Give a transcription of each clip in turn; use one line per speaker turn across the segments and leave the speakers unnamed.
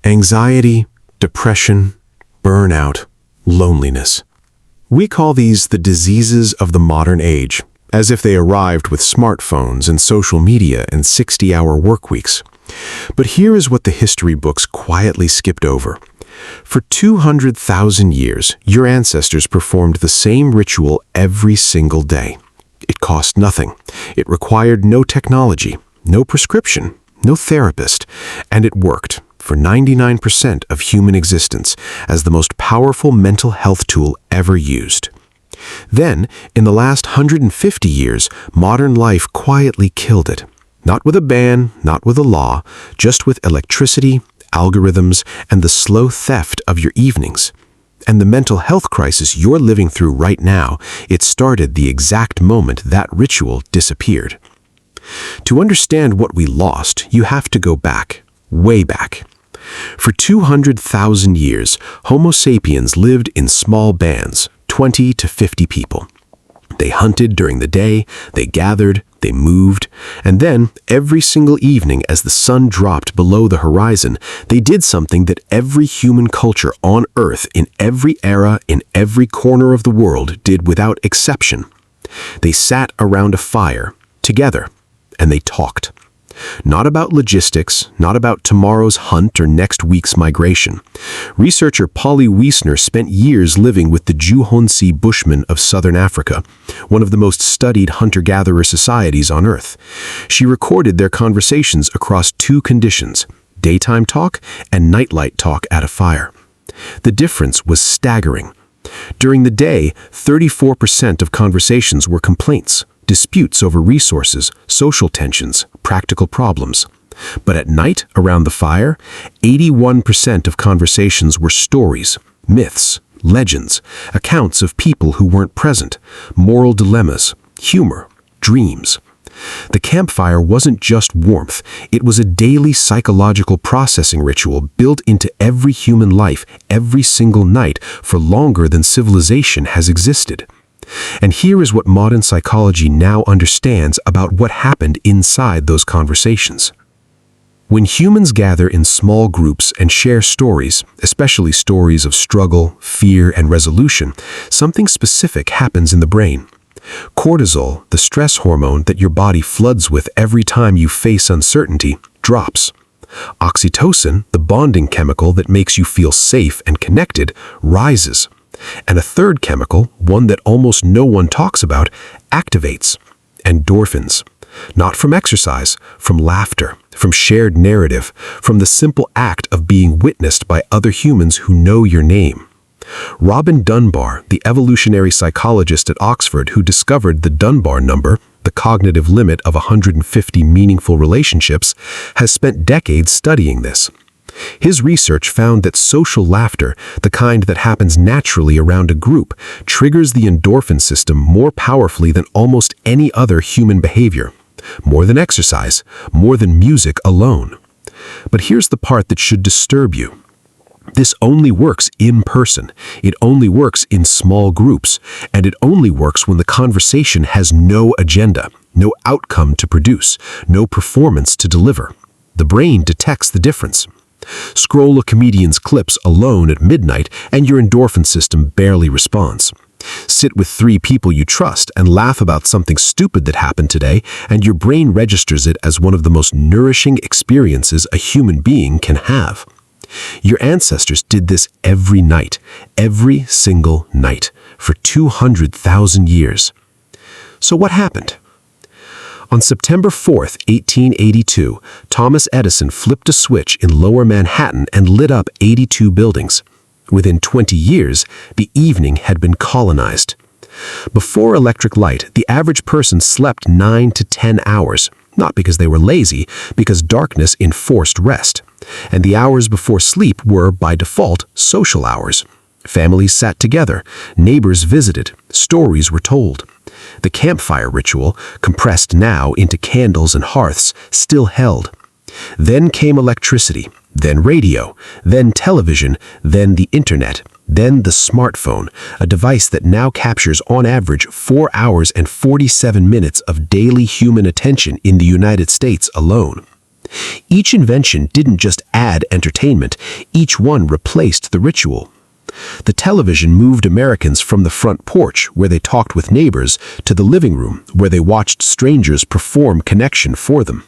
Anxiety, depression, burnout, loneliness. We call these the diseases of the modern age, as if they arrived with smartphones and social media and 60-hour work weeks. But here is what the history books quietly skipped over. For 200,000 years, your ancestors performed the same ritual every single day. It cost nothing. It required no technology, no prescription, no therapist, and it worked for 99% of human existence as the most powerful mental health tool ever used. Then, in the last 150 years, modern life quietly killed it. Not with a ban, not with a law, just with electricity, algorithms, and the slow theft of your evenings. And the mental health crisis you're living through right now, it started the exact moment that ritual disappeared. To understand what we lost, you have to go back, way back. For 200,000 years, Homo sapiens lived in small bands, 20 to 50 people. They hunted during the day, they gathered, they moved, and then, every single evening as the sun dropped below the horizon, they did something that every human culture on Earth in every era, in every corner of the world, did without exception. They sat around a fire, together, and they talked. Not about logistics, not about tomorrow's hunt or next week's migration. Researcher Polly Wiesner spent years living with the Juhonsi Bushmen of southern Africa, one of the most studied hunter-gatherer societies on Earth. She recorded their conversations across two conditions, daytime talk and nightlight talk at a fire. The difference was staggering. During the day, 34% of conversations were complaints, disputes over resources, social tensions, practical problems. But at night, around the fire, 81% of conversations were stories, myths, legends, accounts of people who weren't present, moral dilemmas, humor, dreams. The campfire wasn't just warmth, it was a daily psychological processing ritual built into every human life every single night for longer than civilization has existed. And here is what modern psychology now understands about what happened inside those conversations. When humans gather in small groups and share stories, especially stories of struggle, fear, and resolution, something specific happens in the brain. Cortisol, the stress hormone that your body floods with every time you face uncertainty, drops. Oxytocin, the bonding chemical that makes you feel safe and connected, rises. And a third chemical, one that almost no one talks about, activates. Endorphins. Not from exercise, from laughter, from shared narrative, from the simple act of being witnessed by other humans who know your name. Robin Dunbar, the evolutionary psychologist at Oxford who discovered the Dunbar number, the cognitive limit of 150 meaningful relationships, has spent decades studying this. His research found that social laughter, the kind that happens naturally around a group, triggers the endorphin system more powerfully than almost any other human behavior. More than exercise, more than music alone. But here's the part that should disturb you. This only works in person, it only works in small groups, and it only works when the conversation has no agenda, no outcome to produce, no performance to deliver. The brain detects the difference. Scroll a comedian's clips alone at midnight and your endorphin system barely responds. Sit with 3 people you trust and laugh about something stupid that happened today, and your brain registers it as one of the most nourishing experiences a human being can have. Your ancestors did this every night, every single night, for 200,000 years. So what happened? On September 4th, 1882, Thomas Edison flipped a switch in Lower Manhattan and lit up 82 buildings. Within 20 years, the evening had been colonized. Before electric light, the average person slept 9 to 10 hours, not because they were lazy, because darkness enforced rest. And the hours before sleep were, by default, social hours. Families sat together, neighbors visited, stories were told. The campfire ritual, compressed now into candles and hearths, still held. Then came electricity, then radio, then television, then the internet, then the smartphone, a device that now captures on average 4 hours and 47 minutes of daily human attention in the United States alone. Each invention didn't just add entertainment, each one replaced the ritual. The television moved Americans from the front porch, where they talked with neighbors, to the living room, where they watched strangers perform connection for them.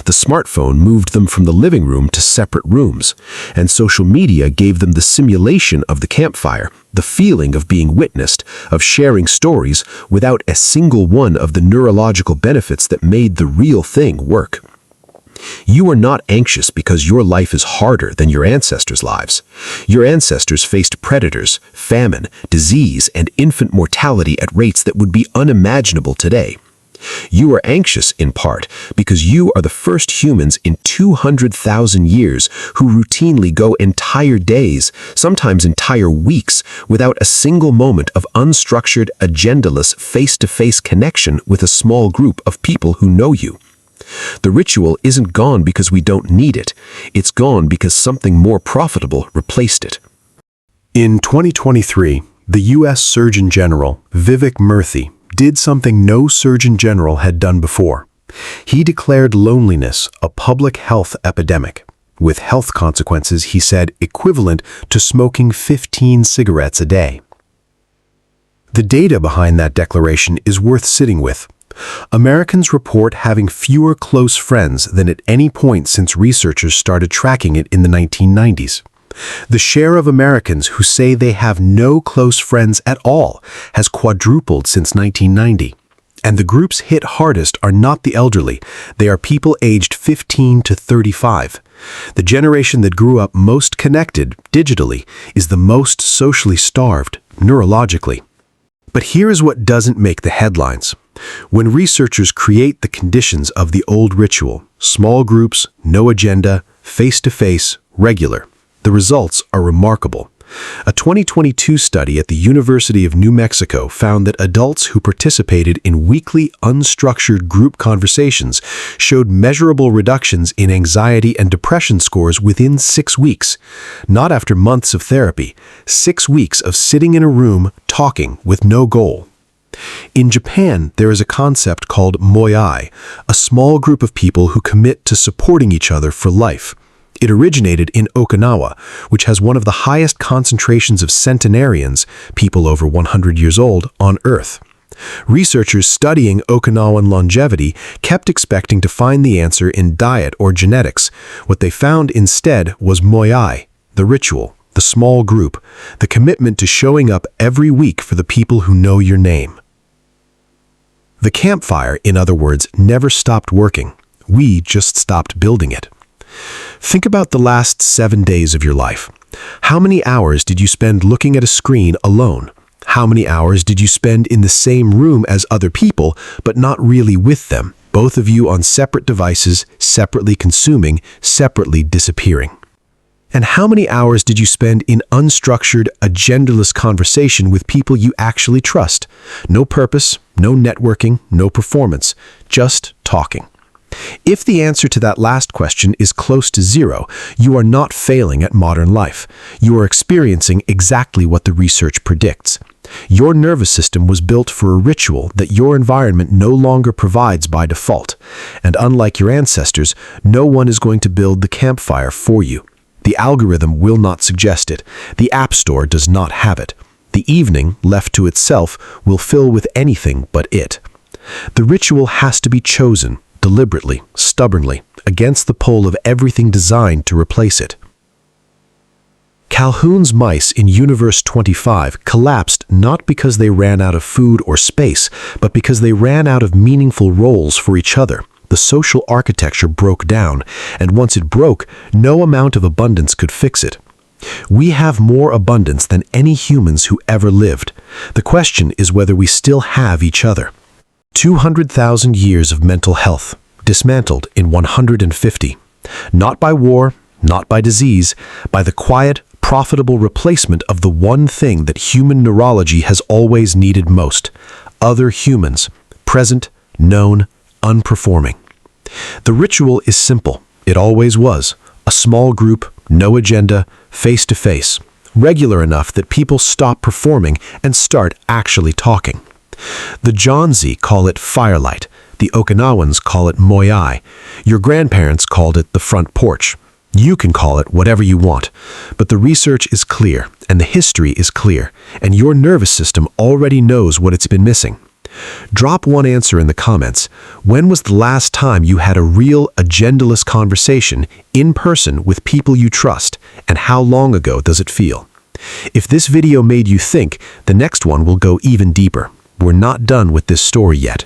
The smartphone moved them from the living room to separate rooms, and social media gave them the simulation of the campfire, the feeling of being witnessed, of sharing stories without a single one of the neurological benefits that made the real thing work. You are not anxious because your life is harder than your ancestors' lives. Your ancestors faced predators, famine, disease, and infant mortality at rates that would be unimaginable today. You are anxious, in part, because you are the first humans in 200,000 years who routinely go entire days, sometimes entire weeks, without a single moment of unstructured, agendaless, face-to-face connection with a small group of people who know you. The ritual isn't gone because we don't need it. It's gone because something more profitable replaced it. In 2023, the U.S. Surgeon General, Vivek Murthy, did something no Surgeon General had done before. He declared loneliness a public health epidemic, with health consequences, he said, equivalent to smoking 15 cigarettes a day. The data behind that declaration is worth sitting with. Americans report having fewer close friends than at any point since researchers started tracking it in the 1990s. The share of Americans who say they have no close friends at all has quadrupled since 1990. And the groups hit hardest are not the elderly. They are people aged 15 to 35. The generation that grew up most connected, digitally, is the most socially starved, neurologically. But here is what doesn't make the headlines. When researchers create the conditions of the old ritual, small groups, no agenda, face-to-face, regular, the results are remarkable. A 2022 study at the University of New Mexico found that adults who participated in weekly, unstructured group conversations showed measurable reductions in anxiety and depression scores within 6 weeks. Not after months of therapy, 6 weeks of sitting in a room, talking with no goal. In Japan, there is a concept called moiai, a small group of people who commit to supporting each other for life. It originated in Okinawa, which has one of the highest concentrations of centenarians, people over 100 years old, on Earth. Researchers studying Okinawan longevity kept expecting to find the answer in diet or genetics. What they found instead was moiai, the ritual, the small group, the commitment to showing up every week for the people who know your name. The campfire, in other words, never stopped working. We just stopped building it. Think about the last 7 days of your life. How many hours did you spend looking at a screen alone? How many hours did you spend in the same room as other people, but not really with them, both of you on separate devices, separately consuming, separately disappearing? And how many hours did you spend in unstructured, agendaless conversation with people you actually trust? No purpose, no networking, no performance, just talking. If the answer to that last question is close to zero, you are not failing at modern life. You are experiencing exactly what the research predicts. Your nervous system was built for a ritual that your environment no longer provides by default. And unlike your ancestors, no one is going to build the campfire for you. The algorithm will not suggest it. The App Store does not have it. The evening, left to itself, will fill with anything but it. The ritual has to be chosen, deliberately, stubbornly, against the pull of everything designed to replace it. Calhoun's mice in Universe 25 collapsed not because they ran out of food or space, but because they ran out of meaningful roles for each other. The social architecture broke down, and once it broke, no amount of abundance could fix it. We have more abundance than any humans who ever lived. The question is whether we still have each other. 200,000 years of mental health, dismantled in 150. Not by war, not by disease, by the quiet, profitable replacement of the one thing that human neurology has always needed most: other humans, present, known, unperforming. The ritual is simple. It always was. A small group, no agenda, face-to-face, regular enough that people stop performing and start actually talking. The Johnsy call it firelight,
The Okinawans call it moyai. Your grandparents called it the front porch. You can call it whatever you want, but the research is clear, and the history is clear, and your nervous system already knows what it's been missing. Drop one answer in the comments. When was the last time you had a real, agendaless conversation in person with people you trust, and how long ago does it feel? If this video made you think, the next one will go even deeper. We're not done with this story yet.